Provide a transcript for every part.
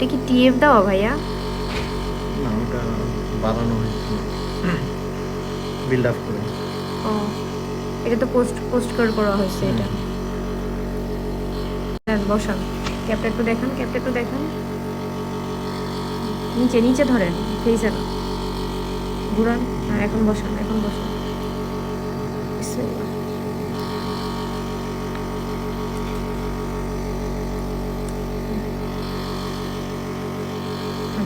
এটা কি টিএফ দাও ভাইয়া? না, ওটা বানানো হয়েছে বিল্ড আপ করে। ও, এটা তো পোস্ট করা হয়েছে এটা। হ্যাঁ, বসান। ক্যাপটা একটু দেখান, ক্যাপটা একটু দেখান। নিচে নিচে ধরেন, ফেসে না ঘুরান। হ্যাঁ, এখন বসান, এখন বসান। বিসমিল্লাহ।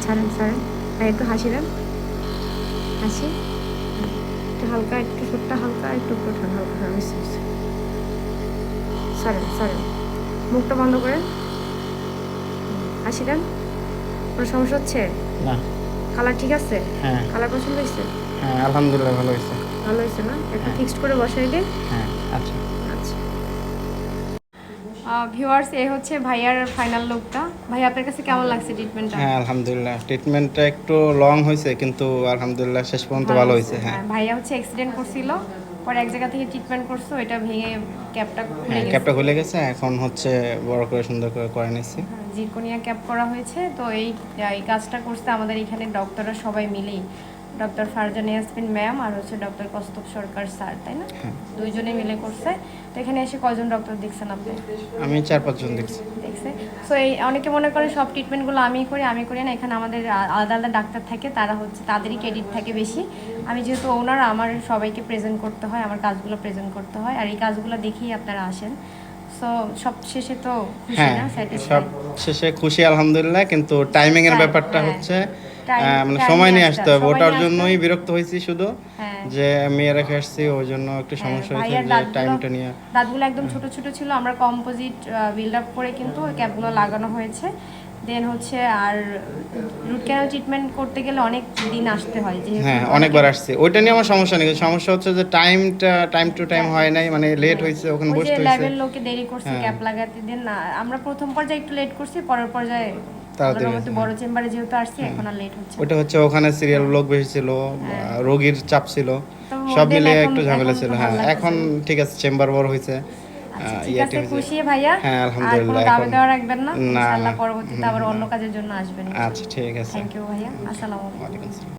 ছাড়েন ছাড়েন। হ্যাঁ, একটু হাসি দেন, হাসি একটু হালকা, একটু ঠোঁটটা হালকা, একটু একটু ঠান্ডা হালকা। ছাড়েন ছাড়েন, মুখটা বন্ধ করেন, হাসি দেন। কোনো সমস্যা হচ্ছে? না। কালার ঠিক আছে? হ্যাঁ কালার পছন্দ হয়েছে? হ্যাঁ, আলহামদুলিল্লাহ ভালো হয়েছে। ভালো হয়েছে না? একটু হ্যাঁ ফিক্সড করে বসাই দিন। হ্যাঁ, আচ্ছা। আচ্ছা ভিউয়ার্স, এ হচ্ছে ভাইয়ার ফাইনাল লুকটা। ভাই, আপনার কাছে কেমন লাগছে ট্রিটমেন্টটা? হ্যাঁ আলহামদুলিল্লাহ, ট্রিটমেন্টটা একটু লং হয়েছে কিন্তু আলহামদুলিল্লাহ শেষ পর্যন্ত ভালো হয়েছে। হ্যাঁ ভাইয়া হচ্ছে অ্যাক্সিডেন্ট করছিল, পরে এক জায়গা থেকে ট্রিটমেন্ট করছো, এটা ভেঙে ক্যাপটা খুলে হ্যাঁ, গেছে। ক্যাপটা খুলে গেছে, এখন হচ্ছে বড় করে সুন্দর করে করে নিচ্ছি। জিরকোনিয়া ক্যাপ করা হয়েছে। তো এই এই কাজটা করতে আমাদের এখানে ডক্টররা সবাই মিলেই, ডক্টর ফারজান ইয়াসমিন ম্যাম আর হচ্ছে ডক্টর কৌস্তব সরকার স্যার, তাই না? দুইজনে মিলে করছে। তো এখানে এসে কয়জন ডক্টর দেখছেন আপনি? আমি 4-5 জন দেখছি। দেখছে। সো এই অনেকে মনে করে সব ট্রিটমেন্টগুলো আমি করি না। এখানে আমাদের আলাদা আলাদা ডাক্তার থাকে, তারা হচ্ছে তাদেরই ক্রেডিট থাকে বেশি। আমি যেহেতু ওনার, আমার সবাইকে প্রেজেন্ট করতে হয়, আমার কাজগুলো প্রেজেন্ট করতে হয়, আর এই কাজগুলো দেখেই আপনারা আসেন। সো সব শেষে তো খুশি হ্যাঁ, না, সব স্যাটিসফাইড? শেষে খুশি আলহামদুলিল্লাহ, কিন্তু টাইমিং এর ব্যাপারটা হচ্ছে মানে টাইম সময় নিয়ে নিয়ে আসতে আসতে হবে, সময় ওটার নিয়ে আসতে জন্যই হবে। বিরক্ত হয়েছি শুধু। হ্যাঁ যে মেয়ে রেখে আসছি, ওই জন্য একটু সমস্যা হয়েছে ভাইয়ার যে টাইমটা নিয়ে। দাঁতগুলো একদম ছোট ছোট ছিল। আমরা কম্পোজিট বিল্ড আপ করে কিন্তু ক্যাপগুলো লাগানো হয়েছে। দেন হচ্ছে আর রুট ক্যানাল ট্রিটমেন্ট করতে গেলে অনেক দিন আসতে হয়, যেহেতু হ্যাঁ অনেকবার আসছি, ওইটা নিয়ে আমার সমস্যা নেই, কিন্তু সমস্যা হচ্ছে যে টাইম টু টাইম হয় নাই, মানে লেট হয়েছে, ওখানে ওই যে বসতে হয়েছে। লেভেল লোকে দেরি করছে হ্যাঁ। ক্যাপ লাগাতে। দেন আমরা প্রথম পর্যায়ে একটু লেট করছি, পরের পর্যায়ে তাড়াতাড়ি আল্লাহর হয়েছে, রহমতে বড় চেম্বারে যেহেতু আসছি, হ্যাঁ। এখন আর লেট হচ্ছে না। ওইটা হচ্ছে ওখানে সিরিয়াল লোক বেশি ছিল, রোগীর চাপ ছিল, তবে সব model মিলিয়ে এখন একটু ঝামেলা এখন ছিল। তো হ্যাঁ ভালো এখন লাগতেছে। ঠিক আছে, চেম্বার বড় হয়েছে। আচ্ছা ঠিক ইয়েটি আছে, হয়েছে। খুশি ভাইয়া? হ্যাঁ আর কোনো আলহামদুলিল্লাহ, দাবি এখন দেওয়া রাখবেন না? না ইনশাআল্লাহ না। পরবর্তীতে আবার অন্য কাজের জন্য আসবেন। আচ্ছা ঠিক আছে। থ্যাংক ইউ ভাইয়া, আসসালামু আলাইকুম। ওয়ালাইকুম আসসালাম।